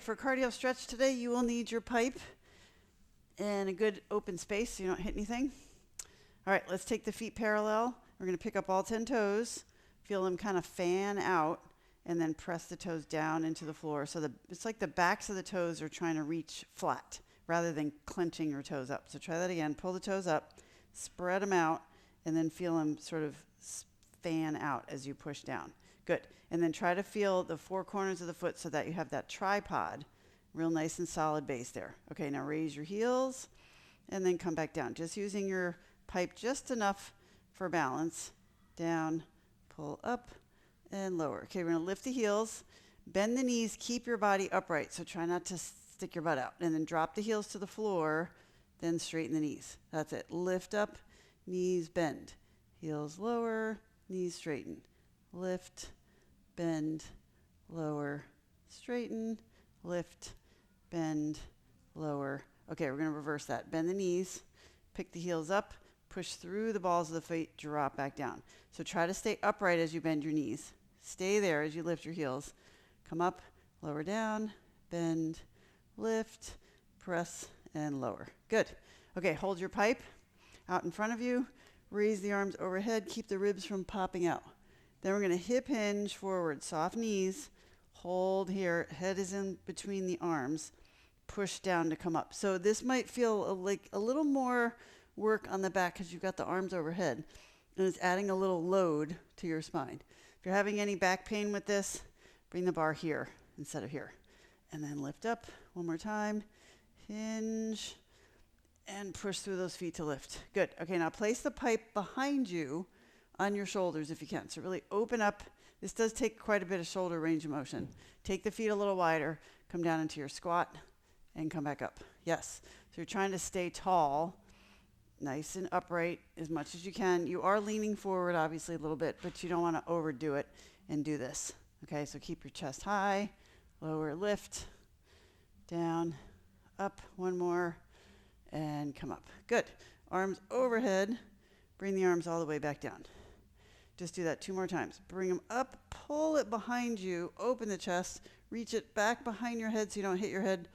For cardio stretch today, you will need your pipe and a good open space so you don't hit anything. All right, let's take the feet parallel. We're going to pick up all 10 toes, feel them kind of fan out, and then press the toes down into the floor. So it's like the backs of the toes are trying to reach flat rather than clenching your toes up. So try that again. Pull the toes up, spread them out, and then feel them sort of fan out as you push down. Good. And then try to feel the four corners of the foot so that you have that tripod, real nice and solid base there. Okay, now raise your heels and then come back down. Just using your pipe just enough for balance. Down, pull up, and lower. Okay, we're going to lift the heels, bend the knees, keep your body upright. So try not to stick your butt out. And then drop the heels to the floor, then straighten the knees. That's it. Lift up, knees bend. Heels lower, knees straighten. Lift, bend, lower, straighten, lift, bend, lower. Okay, we're going to reverse that. Bend the knees, pick the heels up, push through the balls of the feet, drop back down. So try to stay upright as you bend your knees. Stay there as you lift your heels. Come up, lower down, bend, lift, press, and lower. Good. Okay, hold your pipe out in front of you. Raise the arms overhead. Keep the ribs from popping out. Then we're going to hip hinge forward, soft knees, hold here, head is in between the arms, push down to come up. So this might feel like a little more work on the back because you've got the arms overhead, and it's adding a little load to your spine. If you're having any back pain with this, bring the bar here instead of here. And then lift up one more time, hinge, and push through those feet to lift. Good. Okay, now place the pipe behind you on your shoulders if you can. So really open up. This does take quite a bit of shoulder range of motion. Take the feet a little wider, come down into your squat, and come back up. Yes. So you're trying to stay tall, nice and upright as much as you can. You are leaning forward, obviously, a little bit, but you don't want to overdo it and do this. Okay, so keep your chest high, lower, lift, down, up, one more, and come up. Good. Arms overhead. Bring the arms all the way back down. Just do that 2 more times. Bring them up, pull it behind you, open the chest, reach it back behind your head so you don't hit your head,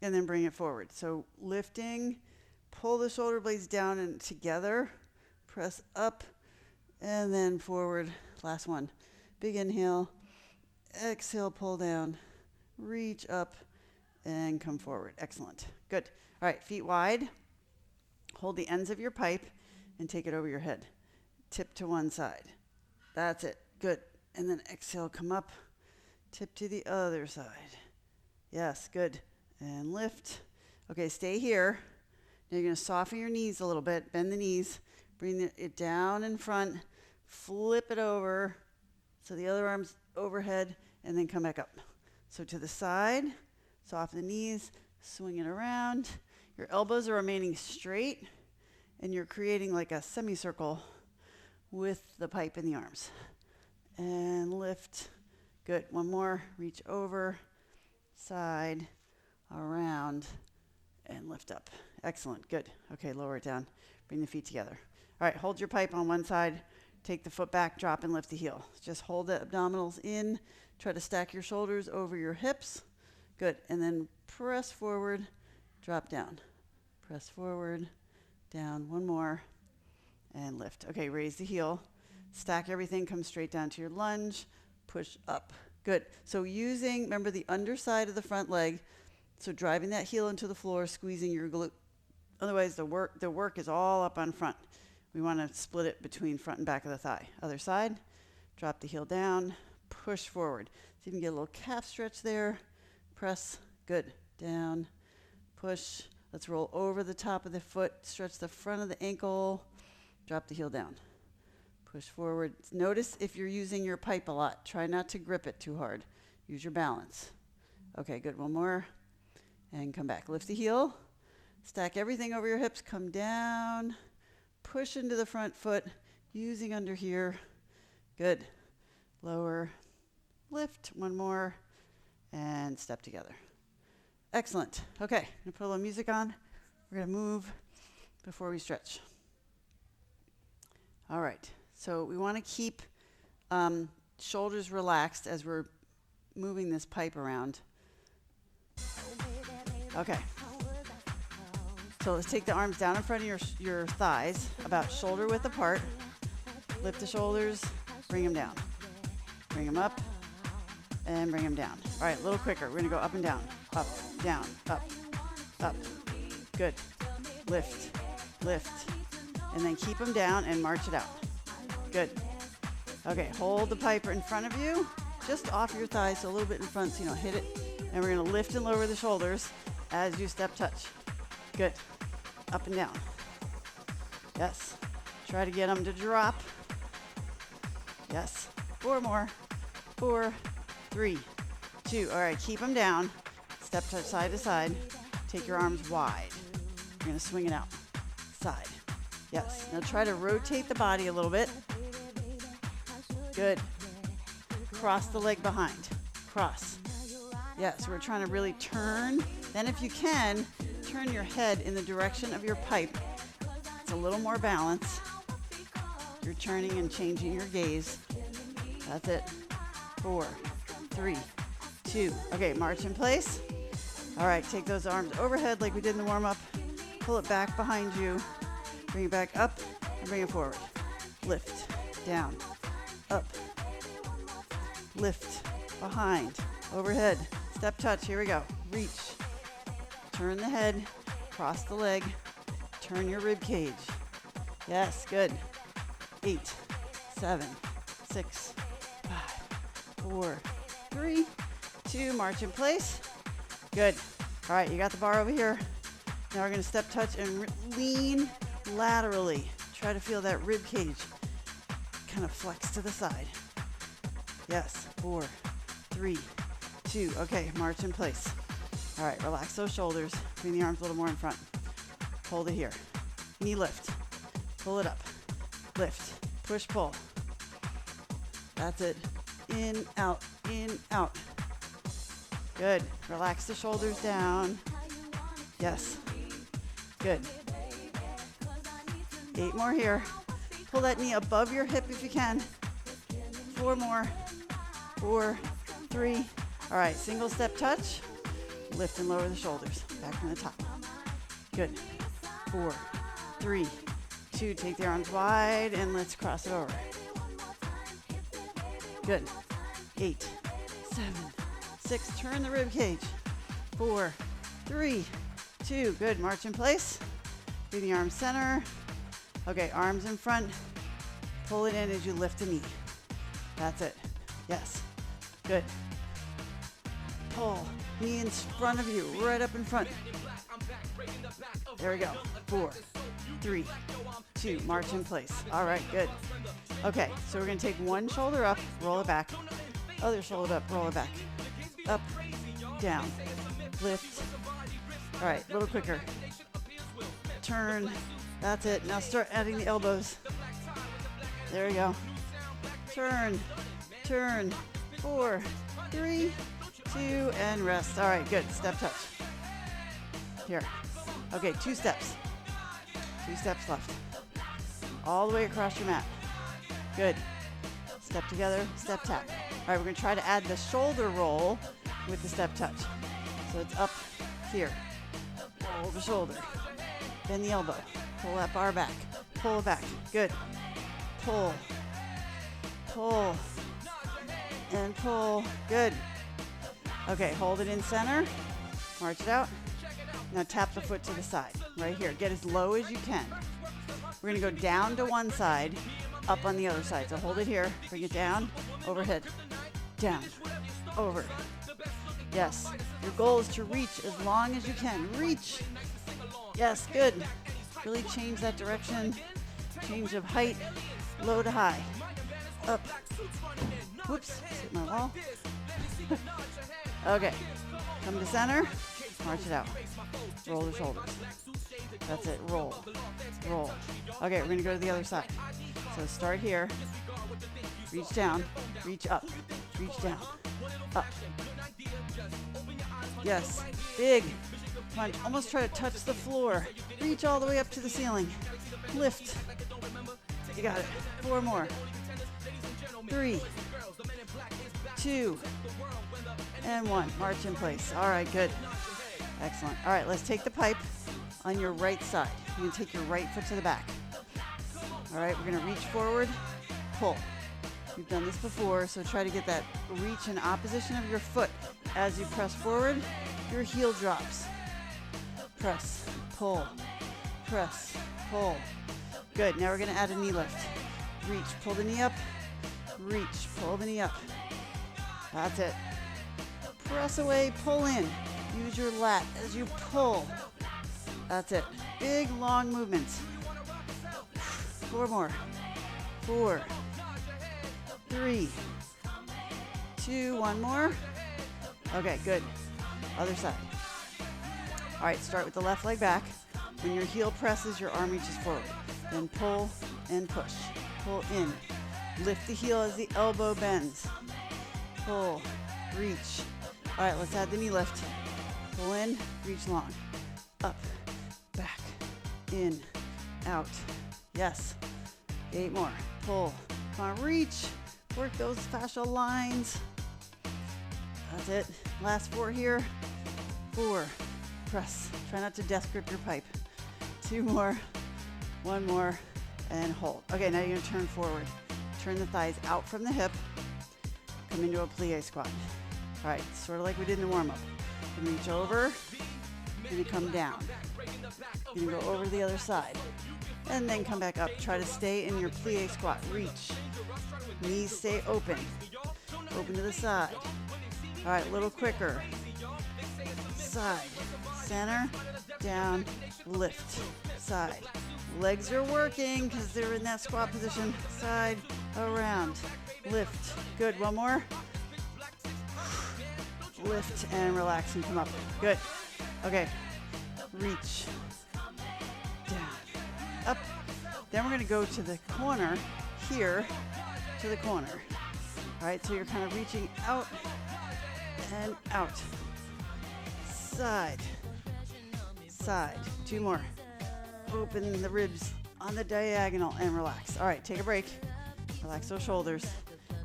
and then bring it forward. So lifting, pull the shoulder blades down and together, press up, and then forward. Last one. Big inhale, exhale, pull down, reach up, and come forward. Excellent. Good. All right, feet wide. Hold the ends of your pipe and take it over your head. Tip to one side. That's it. Good. And then exhale, come up. Tip to the other side. Yes, good. And lift. Okay, stay here. Now you're going to soften your knees a little bit. Bend the knees. Bring it down in front. Flip it over. So the other arm's overhead. And then come back up. So to the side. Soften the knees. Swing it around. Your elbows are remaining straight. And you're creating like a semicircle with the pipe in the arms. And lift. Good. One more. Reach over. Side. Around. And lift up. Excellent. Good. Okay, lower it down. Bring the feet together. All right, hold your pipe on one side. Take the foot back, drop, and lift the heel. Just hold the abdominals in. Try to stack your shoulders over your hips. Good. And then press forward. Drop down. Press forward. Down. One more. And lift. Okay, raise the heel. Stack everything. Come straight down to your lunge. Push up. Good. So remember the underside of the front leg. So driving that heel into the floor, squeezing your glute. Otherwise, the work is all up on front. We want to split it between front and back of the thigh. Other side. Drop the heel down. Push forward. So you can get a little calf stretch there. Press. Good. Down. Push. Let's roll over the top of the foot. Stretch the front of the ankle. Drop the heel down. Push forward. Notice if you're using your pipe a lot. Try not to grip it too hard. Use your balance. Okay, good. One more. And come back. Lift the heel. Stack everything over your hips. Come down. Push into the front foot. Using under here. Good. Lower. Lift. One more. And step together. Excellent. Okay, I'm going to put a little music on. We're going to move before we stretch. All right. So we want to keep shoulders relaxed as we're moving this pipe around. Okay. So let's take the arms down in front of your thighs, about shoulder width apart. Lift the shoulders, bring them down. Bring them up, and bring them down. All right, a little quicker. We're gonna go up and down, down, up. Good. Lift, lift, and then keep them down and march it out. Good. Okay, hold the pipe in front of you, just off your thighs, so a little bit in front so you don't hit it. And we're gonna lift and lower the shoulders as you step touch. Good. Up and down. Yes. Try to get them to drop. Yes. 4 more. 4, 3, 2. All right, keep them down. Step touch side to side. Take your arms wide. You're gonna swing it out. Side. Yes. Now try to rotate the body a little bit. Good. Cross the leg behind. Cross. Yes, we're trying to really turn. Then if you can, turn your head in the direction of your pipe. It's a little more balance. You're turning and changing your gaze. That's it. 4, 3, 2. Okay, march in place. All right, take those arms overhead like we did in the warm-up. Pull it back behind you. Bring it back up and bring it forward. Lift, down, up. Lift, behind, overhead. Step touch, here we go. Reach. Turn the head, cross the leg, turn your rib cage. Yes, good. 8, 7, 6, 5, 4, 3, 2, march in place. Good. All right, you got the bar over here. Now we're gonna step touch and lean laterally. Try to feel that rib cage kind of flex to the side. Yes, 4, 3, 2. Okay, march in place. All right, relax those shoulders. Bring the arms a little more in front. Hold it here. Knee lift. Pull it up. Lift. Push, pull. That's it. In, out, in, out. Good. Relax the shoulders down. Yes. Good. 8 more here. Pull that knee above your hip if you can. 4 more. 4, 3. All right, single step touch. Lift and lower the shoulders. Back from the top. Good. 4, 3, 2. Take the arms wide and let's cross it over. Good. 8, 7, 6. Turn the rib cage. 4, 3, 2. Good. March in place. Bring the arms center. Okay, arms in front. Pull it in as you lift the knee. That's it. Yes. Good. Pull. Knee in front of you, right up in front. There we go. 4, 3, 2. March in place. All right, good. Okay, so we're going to take one shoulder up, roll it back. Other shoulder up, roll it back. Up, down, lift. All right, a little quicker. Turn. That's it. Now start adding the elbows. There we go. Turn, turn. 4, 3, 2, and rest. All right, good. Step touch. Here. Okay, 2 steps. 2 steps left. All the way across your mat. Good. Step together, step tap. All right, we're going to try to add the shoulder roll with the step touch. So it's up here. Roll the shoulder. Bend the elbow. Pull that bar back. Pull it back. Good. Pull. Pull. And pull. Good. Okay, hold it in center. March it out. Now tap the foot to the side. Right here. Get as low as you can. We're going to go down to one side, up on the other side. So hold it here. Bring it down. Overhead. Down. Over. Yes. Your goal is to reach as long as you can. Reach. Yes, good. Really change that direction. Change of height. Low to high. Up. Whoops. Hit my wall. Okay. Come to center. March it out. Roll the shoulders. That's it. Roll. Roll. Okay, we're going to go to the other side. So start here. Reach down. Reach up. Reach down. Up. Yes. Big. Come on. Almost try to touch the floor. Reach all the way up to the ceiling. Lift. You got it. 4 more. 3, 2, and 1. March in place. All right, good. Excellent. All right, let's take the pipe on your right side. You're going to take your right foot to the back. All right, we're going to reach forward, pull. You've done this before, so try to get that reach in opposition of your foot. As you press forward, your heel drops. Press, pull, press, pull. Good. Now we're going to add a knee lift. Reach, pull the knee up. Reach, pull the knee up. That's it. Press away, pull in. Use your lat as you pull. That's it. Big, long movements. 4 more. 4, 3, 2, 1 more. Okay, good. Other side. All right, start with the left leg back. When your heel presses, your arm reaches forward. Then pull and push. Pull in. Lift the heel as the elbow bends. Pull, reach. All right, let's add the knee lift. Pull in, reach long. Up, back, in, out. Yes. 8 more. Pull. Come on, reach. Work those fascial lines. That's it. Last 4 here. 4. Press. Try not to death grip your pipe. 2 more. 1 more. And hold. Okay, now you're going to turn forward. Turn the thighs out from the hip. Come into a plie squat. All right, sort of like we did in the warm-up. You're going to reach over. You're going to come down. You're going to go over to the other side. And then come back up. Try to stay in your plie squat. Reach. Knees stay open. Open to the side. All right, a little quicker. Side. Center. Down. Lift. Side. Legs are working because they're in that squat position. Side. Around. Lift. Good. 1 more. Lift and relax and come up. Good. Okay. Reach. Down. Up. Then we're going to go to the corner here to the corner. All right, so you're kind of reaching out and out. Side. Side. 2 more. Open the ribs on the diagonal and relax. All right, take a break. Relax those shoulders.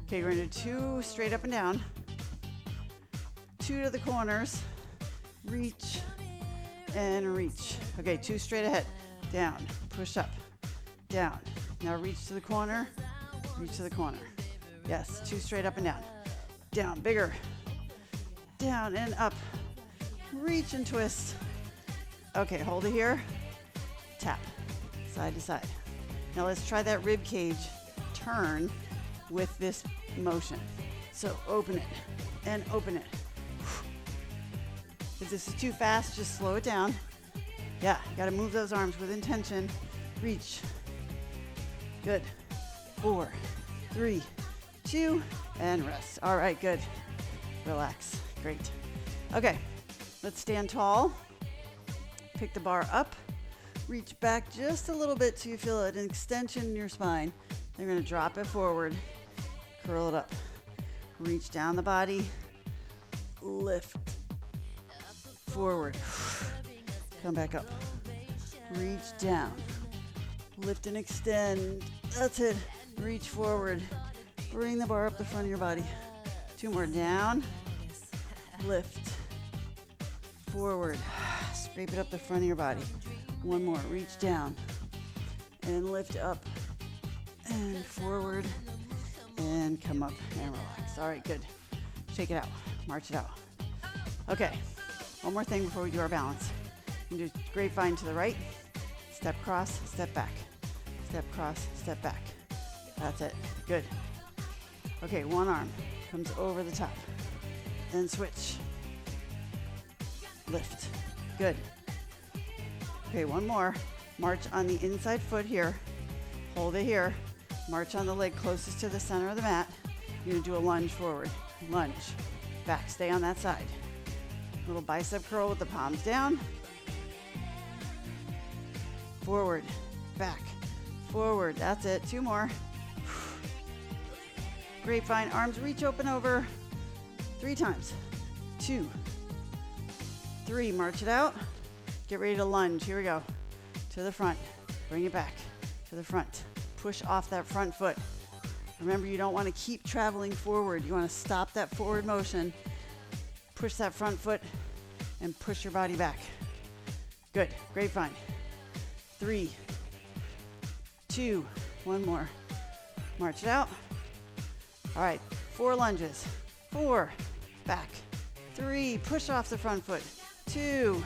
Okay, we're going to do 2 straight up and down. 2 to the corners. Reach and reach. Okay, 2 straight ahead. Down. Push up. Down. Now reach to the corner. Reach to the corner. Yes, 2 straight up and down. Down, bigger. Down and up. Reach and twist. Okay, hold it here. Tap. Side to side. Now let's try that rib cage turn with this motion. So open it and open it. If this is too fast, just slow it down. Yeah, you gotta move those arms with intention. Reach. Good. 4, 3, 2, and rest. All right, good. Relax. Great. Okay, let's stand tall. Pick the bar up. Reach back just a little bit so you feel an extension in your spine. Then you're gonna drop it forward. Curl it up. Reach down the body. Lift. Forward. Come back up. Reach down. Lift and extend. That's it. Reach forward. Bring the bar up the front of your body. 2 more. Down. Lift. Forward. Scrape it up the front of your body. 1 more. Reach down. And lift up. And forward. And come up and relax. All right, good. Shake it out. March it out. Okay. 1 more thing before we do our balance. You can do grapevine to the right. Step cross, step back. Step cross, step back. That's it. Good. Okay, 1 arm comes over the top. Then switch. Lift. Good. Okay, 1 more. March on the inside foot here. Hold it here. March on the leg closest to the center of the mat. You're going to do a lunge forward. Lunge. Back. Stay on that side. Little bicep curl with the palms down. Forward. Back. Forward. That's it. 2 more. Grapevine. Arms reach open over. 3 times. 2. 3. March it out. Get ready to lunge. Here we go. To the front. Bring it back. To the front. Push off that front foot. Remember, you don't want to keep traveling forward. You want to stop that forward motion. Push that front foot and push your body back. Good, grapevine. 3, 2, one more. March it out. All right, 4 lunges. 4, back. 3, push off the front foot. 2,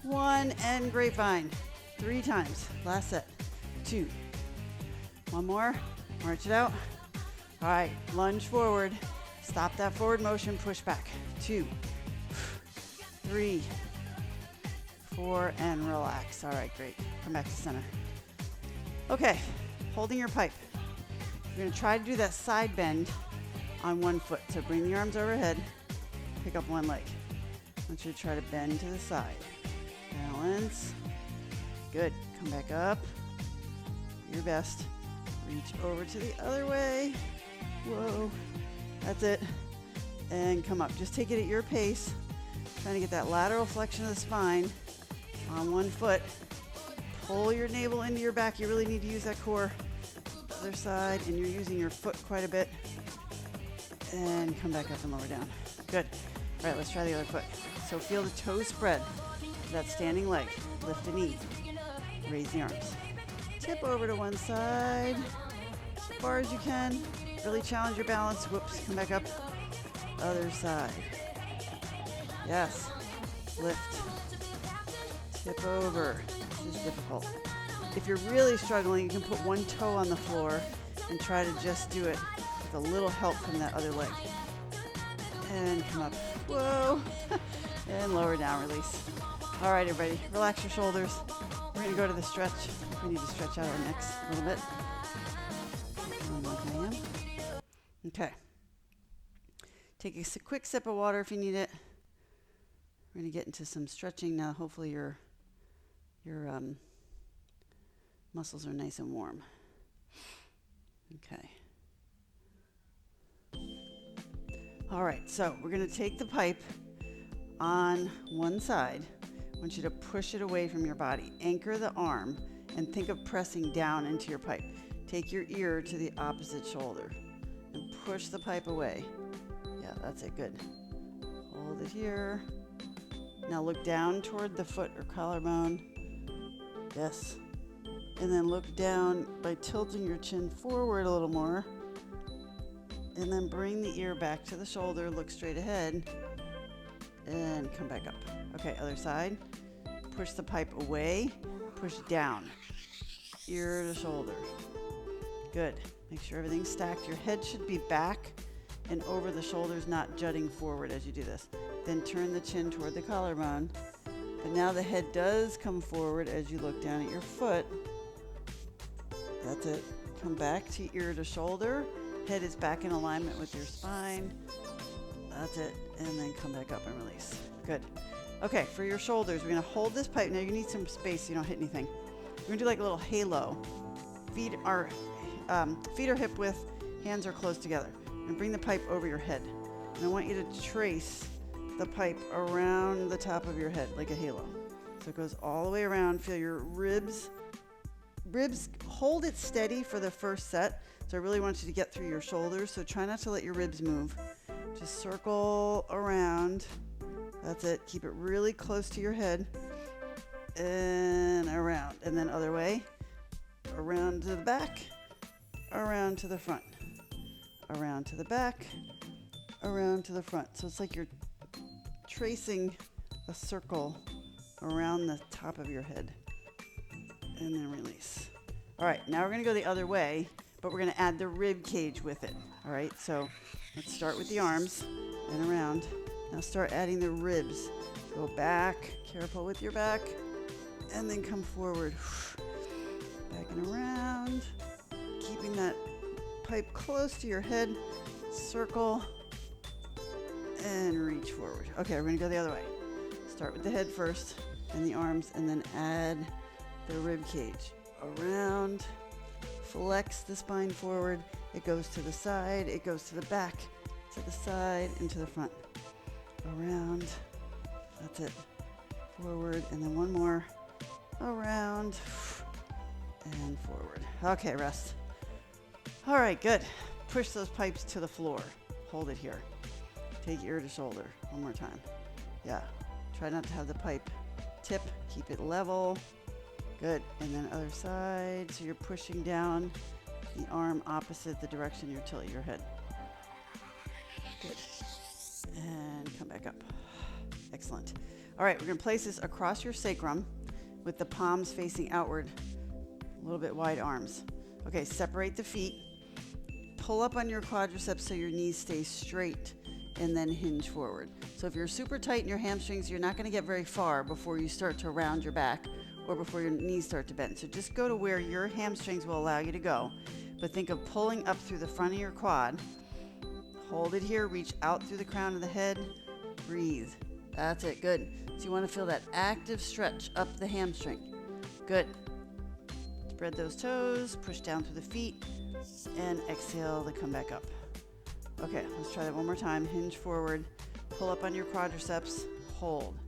1, and grapevine. 3 times. Last set. 2. One more. March it out. All right, lunge forward. Stop that forward motion. Push back. 2, 3, 4, and relax. All right, great. Come back to center. Okay, holding your pipe. You're going to try to do that side bend on one foot. So bring the arms overhead. Pick up one leg. I want you to try to bend to the side. Balance. Good. Come back up. Do your best. Reach over to the other way. Whoa. That's it. And come up. Just take it at your pace. Trying to get that lateral flexion of the spine on one foot. Pull your navel into your back. You really need to use that core. Other side, and you're using your foot quite a bit. And come back up and lower down. Good. All right, let's try the other foot. So feel the toes spread. That standing leg. Lift the knee. Raise the arms. Tip over to one side as far as you can. Really challenge your balance. Whoops, come back up. Other side. Yes. Lift. Tip over. This is difficult. If you're really struggling, you can put one toe on the floor and try to just do it with a little help from that other leg. And come up. Whoa. And lower down, release. All right, everybody, relax your shoulders. We're gonna go to the stretch. We need to stretch out our necks a little bit. Okay. Take a quick sip of water if you need it. We're gonna get into some stretching now. Hopefully your muscles are nice and warm. Okay. All right, so we're going to take the pipe on one side. I want you to push it away from your body. Anchor the arm and think of pressing down into your pipe. Take your ear to the opposite shoulder and push the pipe away. Yeah, that's it, good. Hold it here. Now look down toward the foot or collarbone. Yes. And then look down by tilting your chin forward a little more. And then bring the ear back to the shoulder, look straight ahead, and come back up. Okay, other side. Push the pipe away, push down. Ear to shoulder. Good. Make sure everything's stacked. Your head should be back and over the shoulders, not jutting forward as you do this. Then turn the chin toward the collarbone. But now the head does come forward as you look down at your foot. That's it. Come back to ear to shoulder. Head is back in alignment with your spine. That's it. And then come back up and release. Good. Okay, for your shoulders, we're going to hold this pipe. Now you need some space so you don't hit anything. We're going to do like a little halo. Feet are hip width, hands are close together. And bring the pipe over your head. And I want you to trace the pipe around the top of your head like a halo. So it goes all the way around. Feel your ribs. Hold it steady for the first set. So I really want you to get through your shoulders. So try not to let your ribs move. Just circle around. That's it. Keep it really close to your head. And around. And then other way. Around to the back. Around to the front. Around to the back. Around to the front. So it's like you're tracing a circle around the top of your head. And then release. All right, now we're going to go the other way, but we're going to add the rib cage with it. All right, so let's start with the arms and around. Now start adding the ribs. Go back, careful with your back, and then come forward. Back and around, keeping that pipe close to your head. Circle and reach forward. Okay, we're going to go the other way. Start with the head first, and the arms, and then add the rib cage. Around, flex the spine forward. It goes to the side, it goes to the back, to the side, and to the front. Around, that's it. Forward, and then one more. Around, and forward. Okay, rest. All right, good. Push those pipes to the floor. Hold it here. Take ear to shoulder. One more time. Yeah, Try not to have the pipe tip. Keep it level. Good. And then other side. So you're pushing down the arm opposite the direction you're tilting your head. Good. And come back up. Excellent. All right, we're going to place this across your sacrum with the palms facing outward. A little bit wide arms. Okay, separate the feet. Pull up on your quadriceps so your knees stay straight and then hinge forward. So if you're super tight in your hamstrings, you're not going to get very far before you start to round your back or before your knees start to bend. So just go to where your hamstrings will allow you to go. But think of pulling up through the front of your quad. Hold it here, reach out through the crown of the head, breathe. That's it, good. So you want to feel that active stretch up the hamstring. Good. Spread those toes, push down through the feet, and exhale to come back up. Okay, let's try that one more time. Hinge forward, pull up on your quadriceps, hold.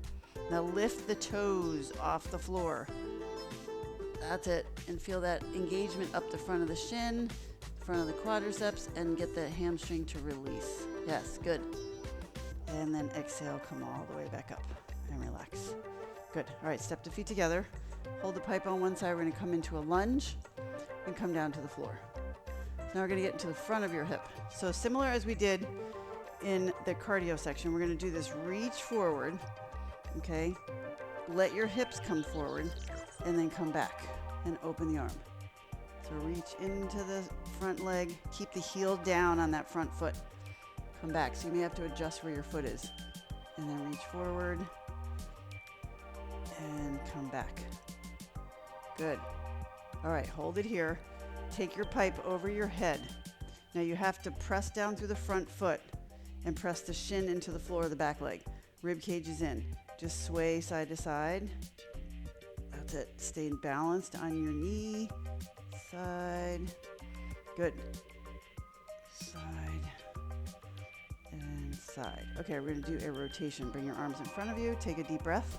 Now lift the toes off the floor. That's it, and feel that engagement up the front of the shin, front of the quadriceps, and get the hamstring to release. Yes, good. And then exhale, come all the way back up and relax. Good. All right, step the feet together. Hold the pipe on one side. We're going to come into a lunge and come down to the floor. Now we're going to get into the front of your hip. So similar as we did in the cardio section, we're going to do this reach forward, okay? Let your hips come forward and then come back and open the arm. So reach into the front leg. Keep the heel down on that front foot. Come back. So you may have to adjust where your foot is. And then reach forward and come back. Good. All right, hold it here. Take your pipe over your head. Now you have to press down through the front foot and press the shin into the floor of the back leg. Rib cage is in. Just sway side to side. That's it. Stay balanced on your knee. Side. Good. Side. And side. Okay, we're going to do a rotation. Bring your arms in front of you. Take a deep breath.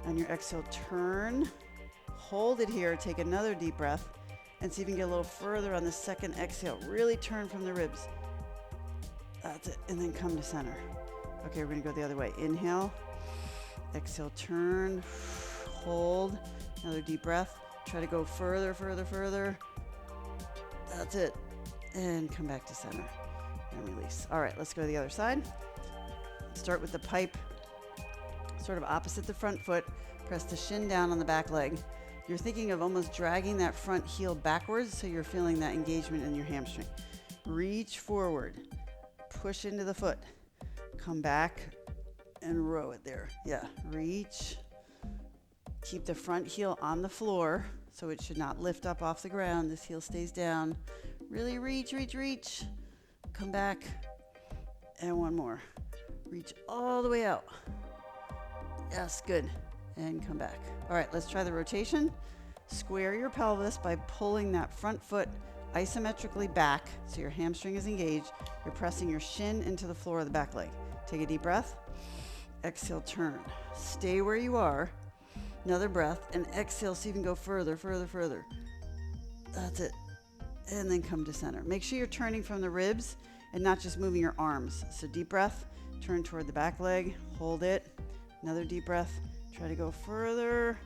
On your exhale, turn. Hold it here. Take another deep breath. And see if you can get a little further on the second exhale. Really turn from the ribs. That's it. And then come to center. Okay, we're going to go the other way. Inhale. Exhale, turn. Hold. Another deep breath. Try to go further, further, further. That's it. And come back to center. And release. All right, let's go to the other side. Start with the pipe sort of opposite the front foot. Press the shin down on the back leg. You're thinking of almost dragging that front heel backwards so you're feeling that engagement in your hamstring. Reach forward. Push into the foot. Come back and row it there. Yeah, reach. Keep the front heel on the floor so it should not lift up off the ground. This heel stays down. Really reach, reach, reach. Come back. And one more. Reach all the way out. Yes, good. And come back. All right, let's try the rotation. Square your pelvis by pulling that front foot isometrically back so your hamstring is engaged. You're pressing your shin into the floor of the back leg. Take a deep breath. Exhale, turn. Stay where you are. Another breath. And exhale so you can go further, further, further. That's it. And then come to center. Make sure you're turning from the ribs and not just moving your arms. So deep breath. Turn toward the back leg. Hold it. Another deep breath. Try to go further.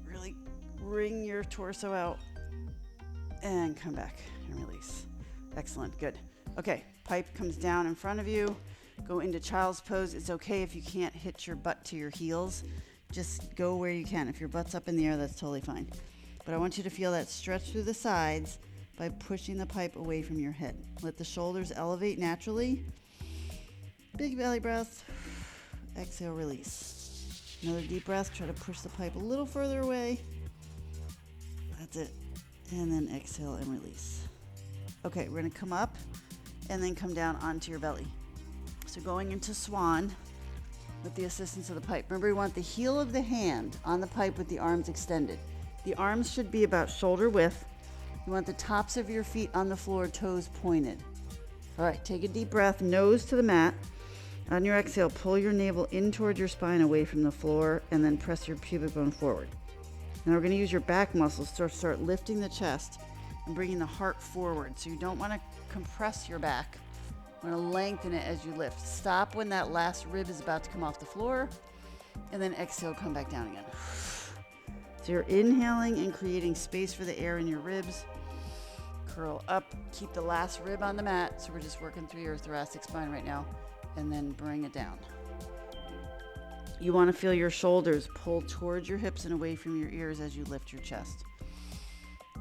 Really wring your torso out. And come back and release. Excellent. Good. Okay. Pipe comes down in front of you. Go into child's pose. It's okay if you can't hit your butt to your heels. Just go where you can. If your butt's up in the air, that's totally fine. But I want you to feel that stretch through the sides by pushing the pipe away from your head. Let the shoulders elevate naturally. Big belly breath. Exhale, release. Another deep breath. Try to push the pipe a little further away. That's it. And then exhale and release. Okay, we're going to come up and then come down onto your belly. So going into swan with the assistance of the pipe. Remember, you want the heel of the hand on the pipe with the arms extended. The arms should be about shoulder width. You want the tops of your feet on the floor, toes pointed. All right, take a deep breath, nose to the mat. On your exhale, pull your navel in towards your spine away from the floor and then press your pubic bone forward. Now we're going to use your back muscles to start lifting the chest and bringing the heart forward. So you don't want to compress your back. You want to lengthen it as you lift. Stop when that last rib is about to come off the floor And then exhale, come back down again. So you're inhaling and creating space for the air in your ribs. Curl up, keep the last rib on the mat. So we're just working through your thoracic spine right now. And then bring it down. You want to feel your shoulders pull towards your hips and away from your ears as you lift your chest.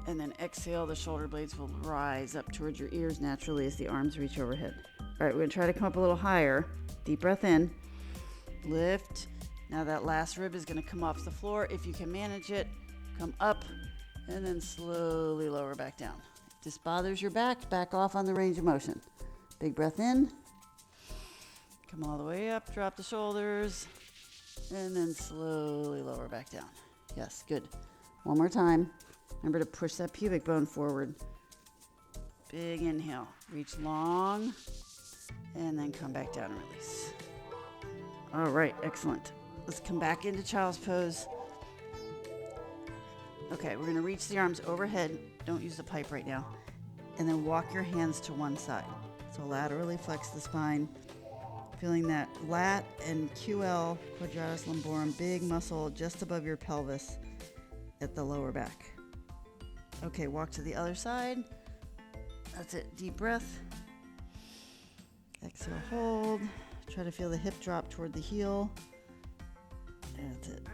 And then exhale, the shoulder blades will rise up towards your ears naturally as the arms reach overhead. All right, we're going to try to come up a little higher. Deep breath in. Lift. Now that last rib is going to come off the floor. If you can manage it, come up and then slowly lower back down. If this bothers your back off on the range of motion. Big breath in. Come all the way up, drop the shoulders, and then slowly lower back down. Yes, good. One more time. Remember to push that pubic bone forward. Big inhale. Reach long, and then come back down and release. All right, excellent. Let's come back into child's pose. Okay, we're going to reach the arms overhead. Don't use the pipe right now. And then walk your hands to one side. So laterally flex the spine. Feeling that lat and QL, quadratus lumborum, big muscle just above your pelvis at the lower back. Okay, walk to the other side. That's it. Deep breath. Exhale, hold. Try to feel the hip drop toward the heel. That's it.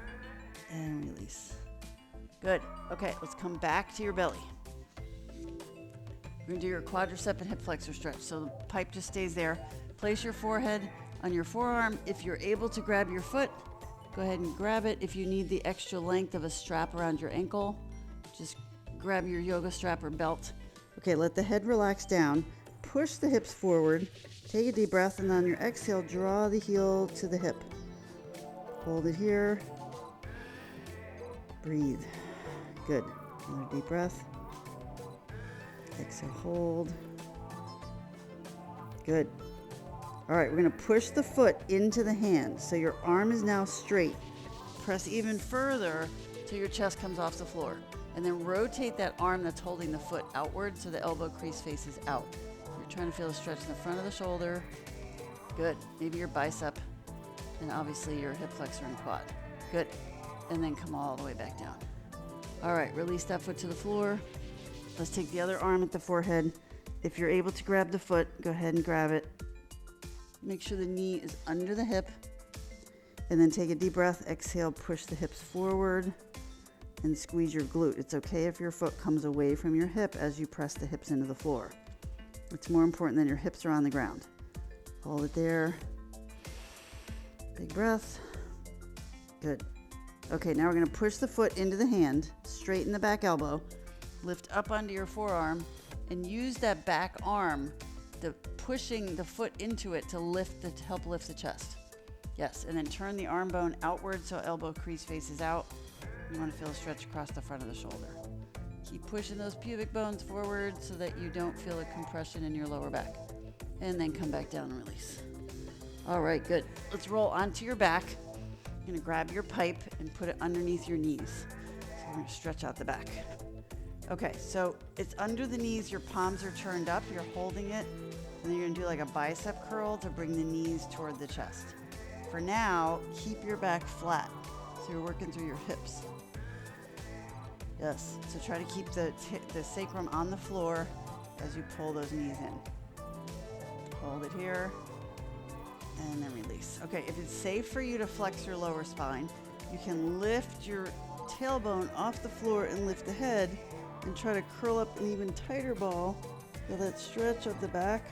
And release. Good. Okay, let's come back to your belly. We're going to do your quadricep and hip flexor stretch. So the pipe just stays there. Place your forehead on your forearm. If you're able to grab your foot, go ahead and grab it. If you need the extra length of a strap around your ankle, just grab your yoga strap or belt. Okay, let the head relax down. Push the hips forward. Take a deep breath, and on your exhale, draw the heel to the hip. Hold it here. Breathe. Good. Another deep breath. Exhale, hold. Good. All right, we're going to push the foot into the hand. So your arm is now straight. Press even further till your chest comes off the floor. And then rotate that arm that's holding the foot outward so the elbow crease faces out. You're trying to feel a stretch in the front of the shoulder. Good. Maybe your bicep. And obviously your hip flexor and quad. Good. And then come all the way back down. All right, release that foot to the floor. Let's take the other arm at the forehead. If you're able to grab the foot, go ahead and grab it. Make sure the knee is under the hip. And then take a deep breath. Exhale, push the hips forward and squeeze your glute. It's okay if your foot comes away from your hip as you press the hips into the floor. It's more important than your hips are on the ground. Hold it there. Big breath. Good. Okay, now we're going to push the foot into the hand, straighten the back elbow, lift up onto your forearm, and use that back arm, pushing the foot into it to help lift the chest. Yes, and then turn the arm bone outward so elbow crease faces out. You want to feel a stretch across the front of the shoulder. Keep pushing those pubic bones forward so that you don't feel a compression in your lower back. And then come back down and release. All right, good. Let's roll onto your back. You're going to grab your pipe and put it underneath your knees. So we're going to stretch out the back. Okay, so it's under the knees. Your palms are turned up. You're holding it. And then you're going to do like a bicep curl to bring the knees toward the chest. For now, keep your back flat. So you're working through your hips. Yes, so try to keep the sacrum on the floor as you pull those knees in. Hold it here, and then release. Okay, if it's safe for you to flex your lower spine, you can lift your tailbone off the floor and lift the head and try to curl up an even tighter ball. Feel that stretch of the back.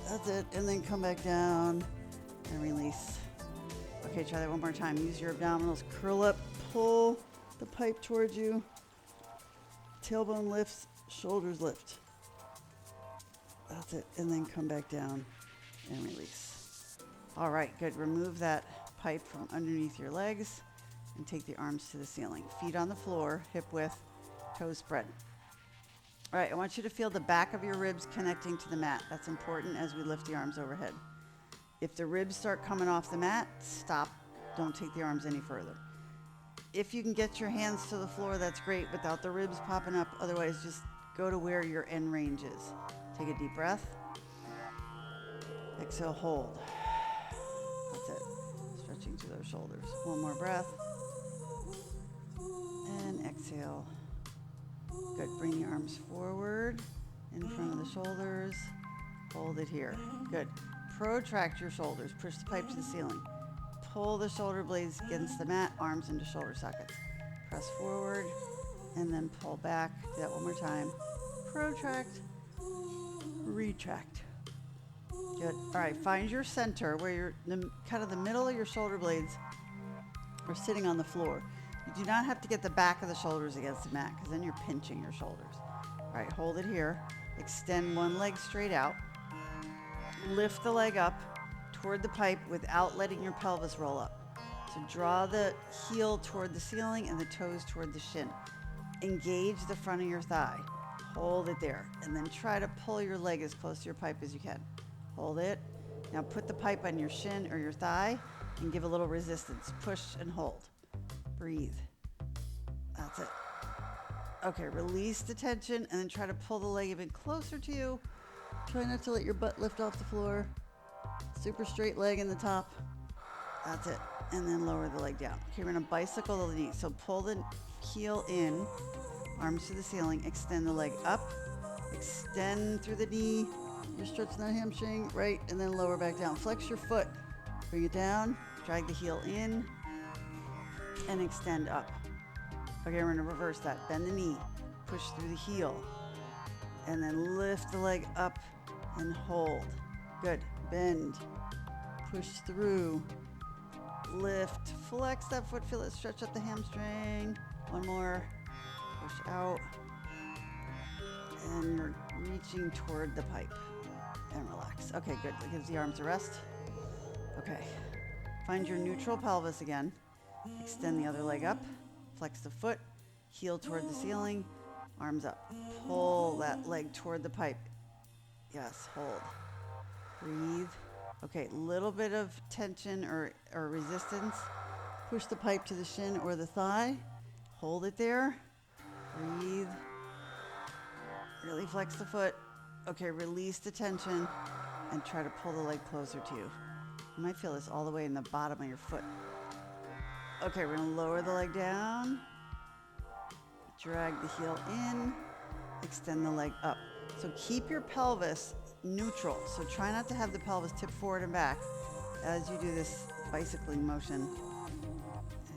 That's it, and then come back down and release. Okay, try that one more time. Use your abdominals, curl up, pull the pipe towards you. Tailbone lifts, shoulders lift. That's it. And then come back down and release. All right, good. Remove that pipe from underneath your legs and take the arms to the ceiling. Feet on the floor, hip width, toes spread. All right, I want you to feel the back of your ribs connecting to the mat. That's important as we lift the arms overhead. If the ribs start coming off the mat, stop. Don't take the arms any further. If you can get your hands to the floor, that's great without the ribs popping up. Otherwise, just go to where your end range is. Take a deep breath. Exhale, hold. That's it. Stretching into those shoulders. One more breath. And exhale. Good. Bring the arms forward in front of the shoulders. Hold it here. Good. Protract your shoulders. Push the pipe to the ceiling. Pull the shoulder blades against the mat, arms into shoulder sockets. Press forward and then pull back. Do that one more time. Protract, retract. Good. All right, find your center where you're kind of the middle of your shoulder blades are sitting on the floor. You do not have to get the back of the shoulders against the mat because then you're pinching your shoulders. All right, hold it here. Extend one leg straight out. Lift the leg up toward the pipe without letting your pelvis roll up. So draw the heel toward the ceiling and the toes toward the shin. Engage the front of your thigh. Hold it there. And then try to pull your leg as close to your pipe as you can. Hold it. Now put the pipe on your shin or your thigh and give a little resistance. Push and hold. Breathe. That's it. Okay, release the tension and then try to pull the leg even closer to you. Try not to let your butt lift off the floor. Super straight leg in the top. That's it. And then lower the leg down. Okay, we're gonna bicycle the knee. So pull the heel in, arms to the ceiling, extend the leg up, extend through the knee. You're stretching that hamstring, right, and then lower back down. Flex your foot, bring it down, drag the heel in, and extend up. Okay, we're gonna reverse that. Bend the knee, push through the heel, and then lift the leg up and hold. Good. Bend, push through, lift, flex that foot, feel it stretch up the hamstring. One more, push out, and you're reaching toward the pipe, and relax. Okay, good, that gives the arms a rest. Okay, find your neutral pelvis again, extend the other leg up, flex the foot, heel toward the ceiling, arms up, pull that leg toward the pipe. Yes, hold. Breathe. Okay, little bit of tension or resistance. Push the pipe to the shin or the thigh. Hold it there. Breathe. Really flex the foot. Okay, release the tension and try to pull the leg closer to you. You might feel this all the way in the bottom of your foot. Okay, we're gonna lower the leg down. Drag the heel in. Extend the leg up. So keep your pelvis neutral. So try not to have the pelvis tip forward and back as you do this bicycling motion.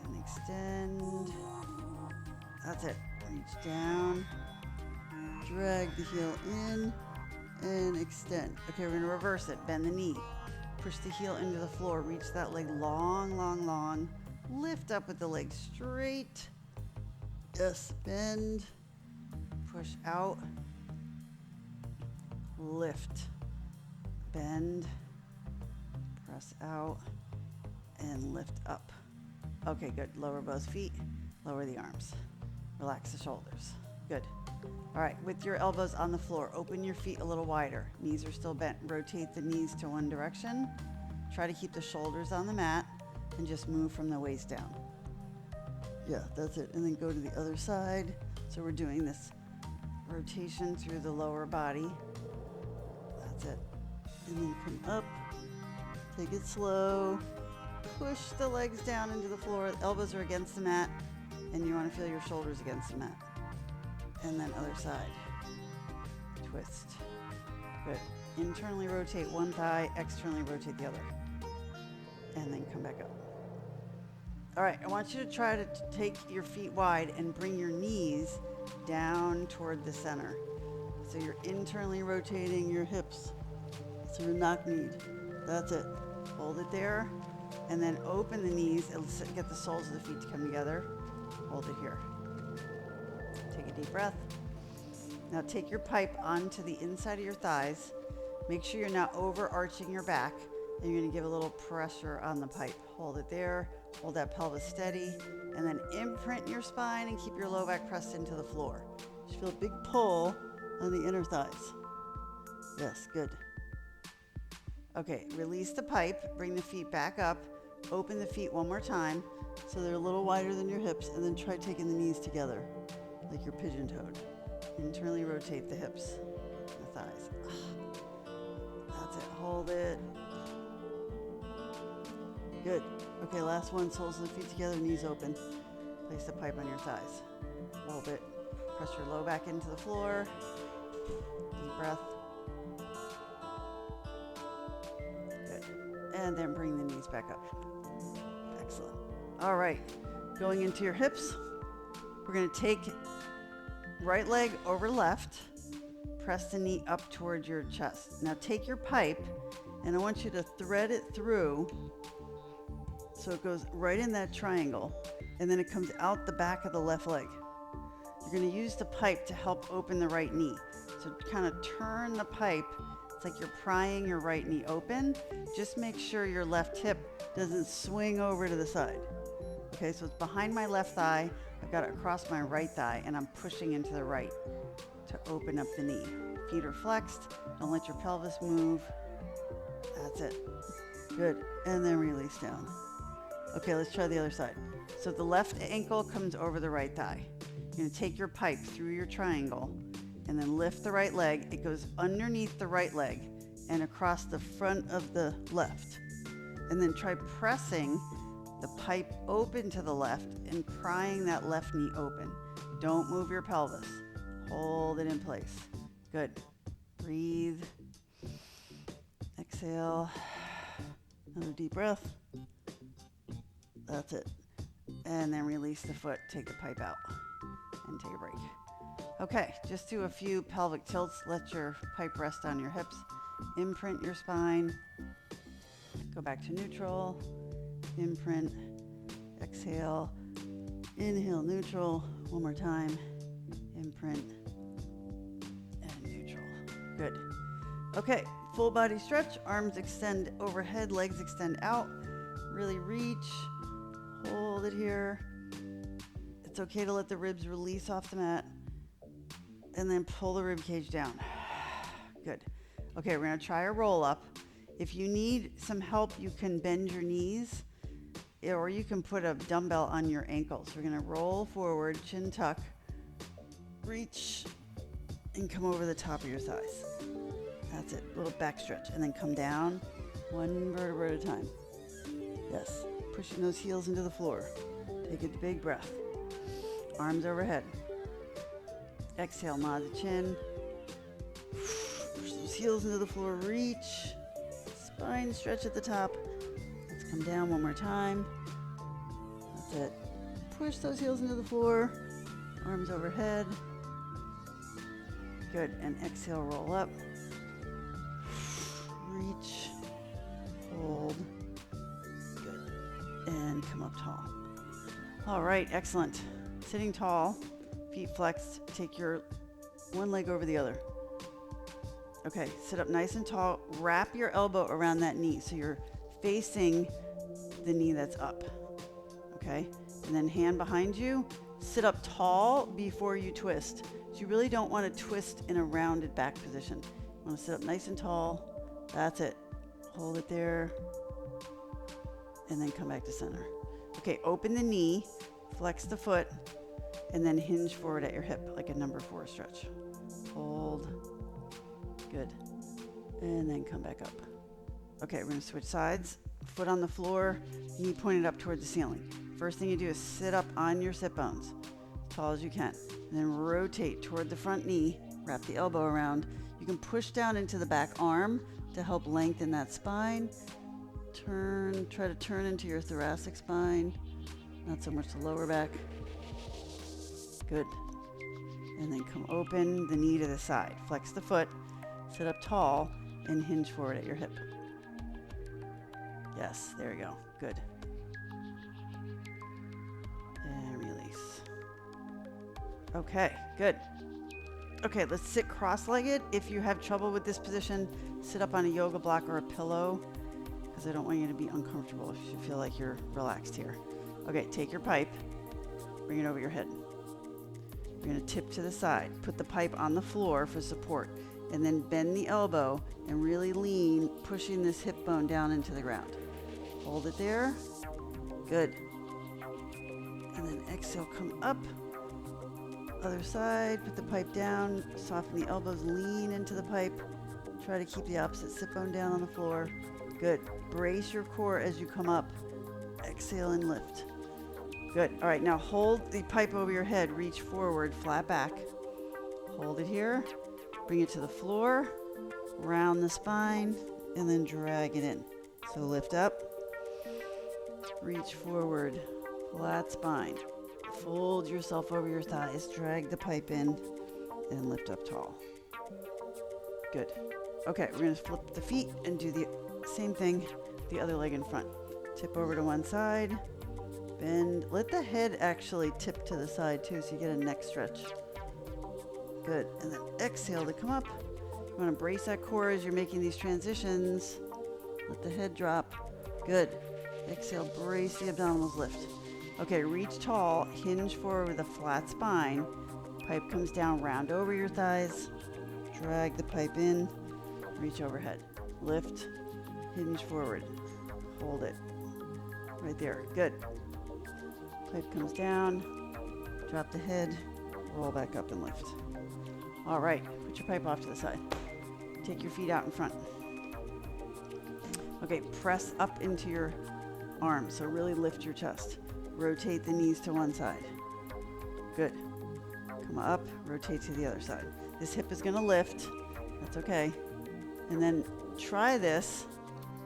And extend. That's it. Reach down. Drag the heel in and extend. Okay, we're going to reverse it. Bend the knee. Push the heel into the floor. Reach that leg long, long, long. Lift up with the leg straight. Yes, bend. Push out. Lift, bend, press out, and lift up. Okay, good. Lower both feet, lower the arms. Relax the shoulders. Good. All right, with your elbows on the floor, open your feet a little wider. Knees are still bent. Rotate the knees to one direction. Try to keep the shoulders on the mat and just move from the waist down. Yeah, that's it. And then go to the other side. So we're doing this rotation through the lower body. That's it. And then come up, take it slow, push the legs down into the floor, the elbows are against the mat, and you want to feel your shoulders against the mat. And then other side, twist. Good. Internally rotate one thigh, externally rotate the other. And then come back up. All right, I want you to try to take your feet wide and bring your knees down toward the center. So you're internally rotating your hips. So you're knock-kneed. That's it. Hold it there. And then open the knees and get the soles of the feet to come together. Hold it here. Take a deep breath. Now take your pipe onto the inside of your thighs. Make sure you're not overarching your back. And you're going to give a little pressure on the pipe. Hold it there. Hold that pelvis steady. And then imprint your spine and keep your low back pressed into the floor. Just feel a big pull on the inner thighs. Yes, good. Okay, release the pipe, bring the feet back up, open the feet one more time so they're a little wider than your hips, and then try taking the knees together like you're pigeon-toed. Internally rotate the hips, the thighs. That's it, hold it. Good. Okay, last one, soles of the feet together, knees open. Place the pipe on your thighs. Hold it. Press your low back into the floor. Deep breath. Good. And then bring the knees back up. Excellent. All right, going into your hips. We're going to take right leg over left. Press the knee up towards your chest. Now take your pipe, and I want you to thread it through so it goes right in that triangle, and then it comes out the back of the left leg. You're going to use the pipe to help open the right knee. So kind of turn the pipe. It's like you're prying your right knee open. Just make sure your left hip doesn't swing over to the side. Okay, so it's behind my left thigh. I've got it across my right thigh, and I'm pushing into the right to open up the knee. Feet are flexed. Don't let your pelvis move. That's it. Good. And then release down. Okay, let's try the other side. So the left ankle comes over the right thigh. You're going to take your pipe through your triangle and then lift the right leg. It goes underneath the right leg and across the front of the left. And then try pressing the pipe open to the left and prying that left knee open. Don't move your pelvis. Hold it in place. Good. Breathe. Exhale. Another deep breath. That's it. And then release the foot. Take the pipe out and take a break. Okay, just do a few pelvic tilts. Let your pipe rest on your hips. Imprint your spine. Go back to neutral. Imprint. Exhale. Inhale, neutral. One more time. Imprint. And neutral. Good. Okay, full body stretch. Arms extend overhead, legs extend out. Really reach. Hold it here. It's okay to let the ribs release off the mat. And then pull the rib cage down. Good. Okay, we're going to try a roll up. If you need some help, you can bend your knees, or you can put a dumbbell on your ankles. We're going to roll forward, chin tuck, reach, and come over the top of your thighs. That's it. Little back stretch. And then come down one vertebra at a time. Yes. Pushing those heels into the floor. Take a big breath. Arms overhead. Exhale, nod the chin. Push those heels into the floor. Reach. Spine stretch at the top. Let's come down one more time. That's it. Push those heels into the floor. Arms overhead. Good. And exhale, roll up. Reach. Hold. Good. And come up tall. All right, excellent. Sitting tall, feet flexed. Take your one leg over the other. Okay, sit up nice and tall. Wrap your elbow around that knee so you're facing the knee that's up. Okay, and then hand behind you. Sit up tall before you twist. So you really don't want to twist in a rounded back position. You want to sit up nice and tall. That's it. Hold it there. And then come back to center. Okay, open the knee, flex the foot, and then hinge forward at your hip like a number 4 stretch. Hold. Good. And then come back up. Okay, we're going to switch sides. Foot on the floor, knee pointed up toward the ceiling. First thing you do is sit up on your sit bones, as tall as you can. And then rotate toward the front knee, wrap the elbow around. You can push down into the back arm to help lengthen that spine. Try to turn into your thoracic spine, not so much the lower back. Good. And then come open the knee to the side. Flex the foot, sit up tall, and hinge forward at your hip. Yes, there you go. Good. And release. Okay, good. Okay, let's sit cross-legged. If you have trouble with this position, sit up on a yoga block or a pillow, because I don't want you to be uncomfortable if you feel like you're relaxed here. Okay, take your pipe, bring it over your head. You're going to tip to the side. Put the pipe on the floor for support, and then bend the elbow and really lean, pushing this hip bone down into the ground. Hold it there. Good. And then exhale, come up. Other side, put the pipe down, soften the elbows, lean into the pipe. Try to keep the opposite sit bone down on the floor. Good. Brace your core as you come up. exhale and lift. Good. All right, now hold the pipe over your head. Reach forward, flat back. Hold it here. Bring it to the floor. Round the spine, and then drag it in. So lift up. Reach forward, flat spine. Fold yourself over your thighs. Drag the pipe in, and lift up tall. Good. Okay, we're going to flip the feet and do the same thing, the other leg in front. Tip over to one side. Bend. Let the head actually tip to the side too, so you get a neck stretch. Good. And then exhale to come up. You want to brace that core as you're making these transitions. Let the head drop. Good. Exhale, brace the abdominals, lift. Okay, reach tall, hinge forward with a flat spine. Pipe comes down, round over your thighs. Drag the pipe in, reach overhead. Lift, hinge forward. Hold it. Right there. Good. Pipe comes down, drop the head, roll back up and lift. All right, put your pipe off to the side. Take your feet out in front. Okay, press up into your arms, so really lift your chest. Rotate the knees to one side. Good. Come up, rotate to the other side. This hip is going to lift. That's okay. And then try this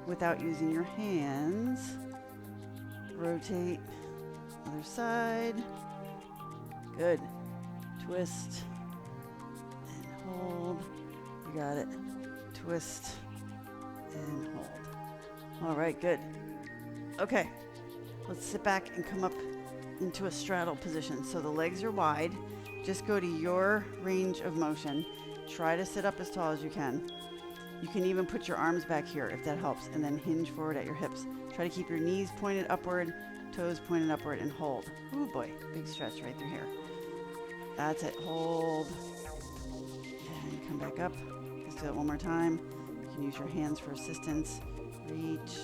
without using your hands. Rotate, other side. Good. Twist and hold. You got it. Twist and hold. All right, good. Okay, let's sit back and come up into a straddle position. So the legs are wide. Just go to your range of motion. Try to sit up as tall as you can. You can even put your arms back here if that helps, and then hinge forward at your hips. Try to keep your knees pointed upward, toes pointed upward, and hold. Oh boy, big stretch right through here. That's it, hold. And come back up. Let's do it one more time. You can use your hands for assistance. Reach.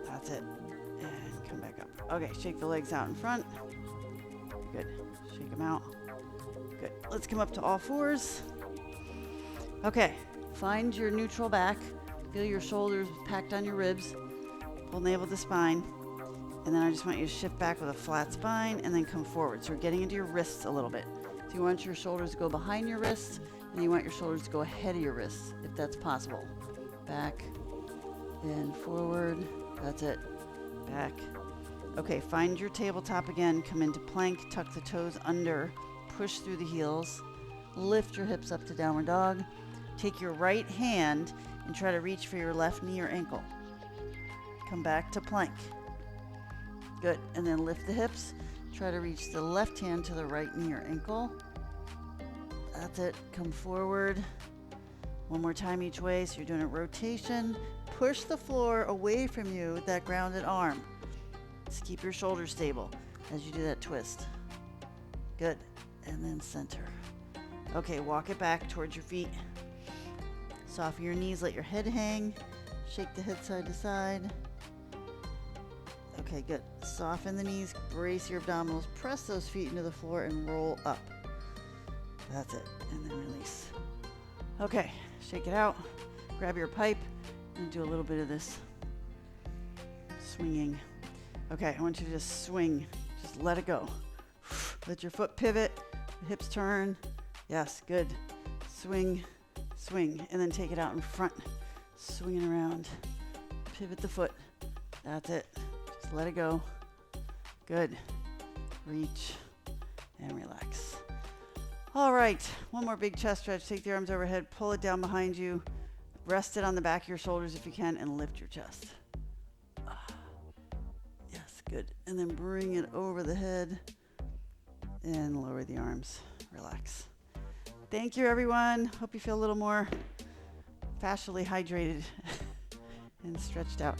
That's it. And come back up. Okay, shake the legs out in front. Good. Shake them out. Good. Let's come up to all fours. Okay, find your neutral back. Feel your shoulders packed on your ribs. Pull navel to spine. And then I just want you to shift back with a flat spine and then come forward. So we're getting into your wrists a little bit. So you want your shoulders to go behind your wrists, and you want your shoulders to go ahead of your wrists, if that's possible. Back and forward. That's it. Back. Okay, find your tabletop again. Come into plank. Tuck the toes under. Push through the heels. Lift your hips up to downward dog. Take your right hand and try to reach for your left knee or ankle. Come back to plank. Good. And then lift the hips. Try to reach the left hand to the right knee or ankle. That's it. Come forward. One more time each way. So you're doing a rotation. Push the floor away from you with that grounded arm. Just keep your shoulders stable as you do that twist. Good. And then center. Okay, walk it back towards your feet. Soften your knees, let your head hang. Shake the head side to side. Okay, good. Soften the knees, brace your abdominals, press those feet into the floor and roll up. That's it. And then release. Okay, shake it out. Grab your pipe and do a little bit of this swinging. Okay, I want you to just swing. Just let it go. Let your foot pivot, the hips turn. Yes, good. Swing, swing, and then take it out in front. Swinging around. Pivot the foot. That's it. Just let it go. Good. Reach and relax. All right, one more big chest stretch. Take the arms overhead, pull it down behind you. Rest it on the back of your shoulders if you can, and lift your chest. Yes, good. And then bring it over the head and lower the arms. Relax. Thank you, everyone. Hope you feel a little more fascially hydrated and stretched out.